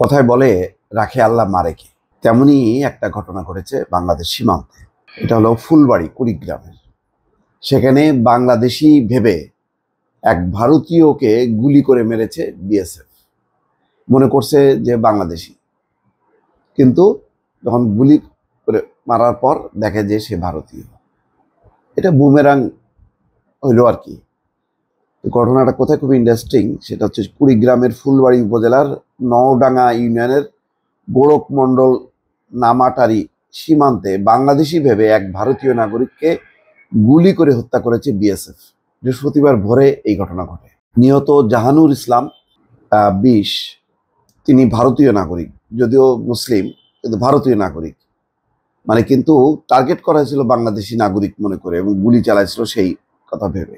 কথায় বলে রাখে আল্লাহ মারে কে, তেমনি একটা ঘটনা ঘটেছে বাংলাদেশ সীমান্তে। এটা হলো ফুলবাড়ি কুড়িগ্রামের। সেখানে বাংলাদেশি ভেবে এক ভারতীয়কে গুলি করে মেরেছে বিএসএফ। মনে করছে যে বাংলাদেশি, কিন্তু যখন গুলি করে মারার পর দেখে যে সে ভারতীয়। এটা বুমেরাং হইল আর কি। ঘটনাটা কোথায় খুব ইন্টারেস্টিং, সেটা হচ্ছে কুড়িগ্রামের ফুলবাড়ি উপজেলার নওডাঙ্গা ইউনিয়নের গোরখমন্ডল নামাটারি সীমান্তে বাংলাদেশি ভেবে এক ভারতীয় নাগরিককে গুলি করে হত্যা করেছে বিএসএফ। বৃহস্পতিবার ভোরে এই ঘটনা ঘটে। নিহত জাহানুর ইসলাম 20। তিনি ভারতীয় নাগরিক, যদিও মুসলিম কিন্তু ভারতীয় নাগরিক। মানে কিন্তু টার্গেট করা হয়েছিল বাংলাদেশি নাগরিক মনে করে এবং গুলি চালাইছিল সেই কথা ভেবে।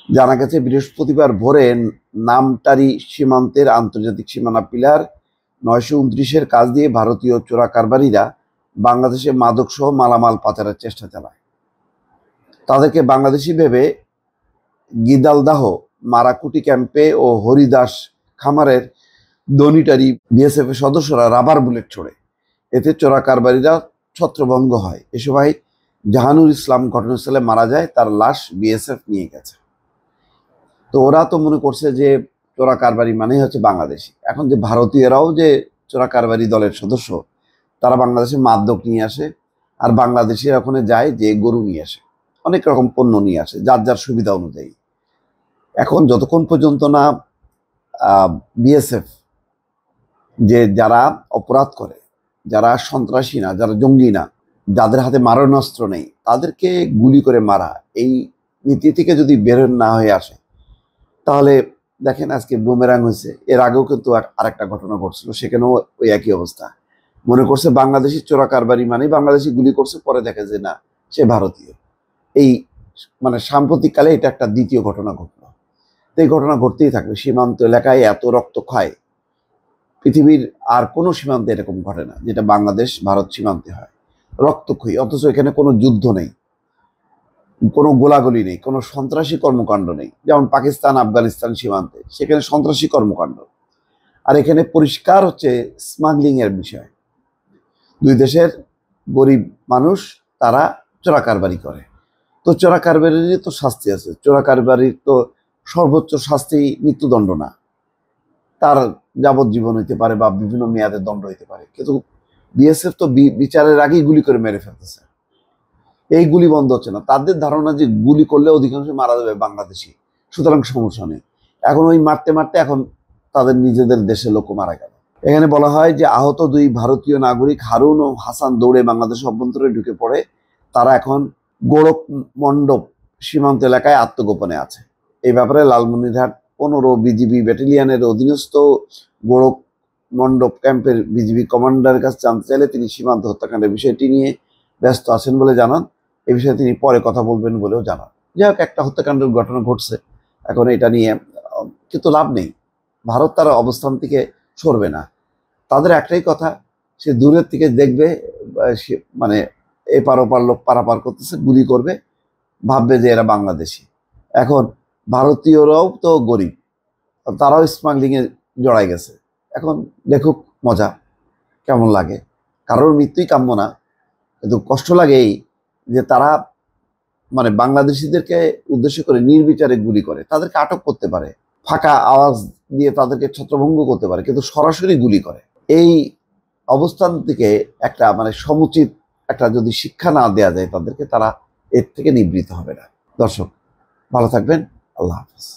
জানা গেছে বৃহস্পতিবার ভোরে নামটারি সীমান্তের আন্তর্জাতিক সীমানা পিলার 929-এর কাজ দিয়ে ভারতীয় চোরা কারবারিরা বাংলাদেশে মাদকসহ মালামাল পাচারের চেষ্টা চালায়। তাদেরকে বাংলাদেশি ভেবে গিদালদাহ মারাকুটি ক্যাম্পে ও হরিদাস খামারের দনিটারি বিএসএফ এর সদস্যরা রাবার বুলেট ছোড়ে। এতে চোরা কারবারিরা ছত্রভঙ্গ হয়। এ সময় জাহানুর ইসলাম ঘটনাস্থলে মারা যায়, তার লাশ বিএসএফ নিয়ে গেছে। তো ওরা তো মনে করছে যে চোরা কারবারি মানেই হচ্ছে বাংলাদেশি। এখন যে ভারতীয়রাও যে চোরা কারবারি দলের সদস্য, তারা বাংলাদেশে মাদক নিয়ে আসে, আর বাংলাদেশিরা ওখানে যায় যে গরু নিয়ে আসে, অনেক রকম পণ্য নিয়ে আসে যার যার সুবিধা অনুযায়ী। এখন যতক্ষণ পর্যন্ত না বিএসএফ যে যারা অপরাধ করে, যারা সন্ত্রাসী না, যারা জঙ্গি না, যাদের হাতে মারণাস্ত্র নেই, তাদেরকে গুলি করে মারা, এই নীতি থেকে যদি বের না হয়ে আসে, তাহলে দেখেন আজকে বুমেরাং হয়েছে। এর আগেও কিন্তু আরেকটা ঘটনা ঘটছিল, সেখানেও ওই একই অবস্থা। মনে করছে বাংলাদেশি চোরা কারবারি মানে বাংলাদেশি, গুলি করছে, পরে দেখে যে না, সে ভারতীয়। এই মানে সাম্প্রতিককালে এটা একটা দ্বিতীয় ঘটনা ঘটলো। এই ঘটনা ঘটতেই থাকবে। সীমান্ত এলাকায় এত রক্তক্ষয় পৃথিবীর আর কোনো সীমান্তে এরকম ঘটে না, যেটা বাংলাদেশ ভারত সীমান্তে হয়। রক্তক্ষয়ী, অথচ এখানে কোনো যুদ্ধ নেই, কোনো গোলাগুলি নেই, কোনো সন্ত্রাসী কর্মকাণ্ড নেই। যেমন পাকিস্তান আফগানিস্তান সীমান্তে, সেখানে সন্ত্রাসী কর্মকাণ্ড। আর এখানে পরিষ্কার হচ্ছে স্মাগলিং এর বিষয়। দুই দেশের গরিব মানুষ তারা চোরা কারবারি করে। তো চোরা কারবারিরই তো শাস্তি আছে। চোরা কারবারির তো সর্বোচ্চ শাস্তি মৃত্যুদণ্ড না, তার যাবজ্জীবন হইতে পারে বা বিভিন্ন মেয়াদের দণ্ড হইতে পারে। কিন্তু বিএসএফ তো বিচারের আগেই গুলি করে মেরে ফেলতেছে। এই গুলি বন্ধ হচ্ছে না। তাদের ধারণা যে গুলি করলে অধিকাংশ মারা যাবে বাংলাদেশি, সুতরাং সমস্যা নেই। এখন ওই মারতে মারতে এখন তাদের নিজেদের দেশের লোক মারা গেল। এখানে বলা হয় যে আহত 2 ভারতীয় নাগরিক হারুন ও হাসান দৌড়ে বাংলাদেশ অভ্যন্তরে ঢুকে পড়ে। তারা এখন গোরখমন্ডপ সীমান্ত এলাকায় আত্মগোপনে আছে। এই ব্যাপারে লালমনিরহাট 15 বিজিবি ব্যাটালিয়নের অধীনস্থ গোরখমন্ডপ ক্যাম্পের বিজিবি কমান্ডারের কাছে জানতে চাইলে তিনি সীমান্ত হত্যাকাণ্ডের বিষয়টি নিয়ে ব্যস্ত আছেন বলে জানান। এ বিষয়ে তিনি পরে কথা বলবেন বলেও জানান। যাই হোক, একটা হত্যাকাণ্ডের ঘটনা ঘটছে, এখন এটা নিয়ে কিন্তু লাভ নেই। ভারত তার অবস্থান থেকে সরবে না। তাদের একটাই কথা, সে দূরের থেকে দেখবে, সে মানে এপার ওপার লোক পারাপার করতেছে, গুলি করবে, ভাববে যে এরা বাংলাদেশি। এখন ভারতীয়রাও তো গরিব, তারাও স্মাগলিং এ জড়াই গেছে। এখন দেখুক মজা কেমন লাগে। কারোর মৃত্যুই কাম্য না, কিন্তু কষ্ট লাগে এই যে তারা মানে বাংলাদেশিদেরকে উদ্দেশ্য করে নির্বিচারে গুলি করে। তাদেরকে আটক করতে পারে, ফাঁকা আওয়াজ দিয়ে তাদেরকে ছত্রভঙ্গ করতে পারে, কিন্তু সরাসরি গুলি করে। এই অবস্থান থেকে একটা মানে সমুচিত একটা যদি শিক্ষা না দেয়া যায় তাদেরকে, তারা এর থেকে নিবৃত্ত হবে না। দর্শক ভালো থাকবেন, আল্লাহ হাফেজ।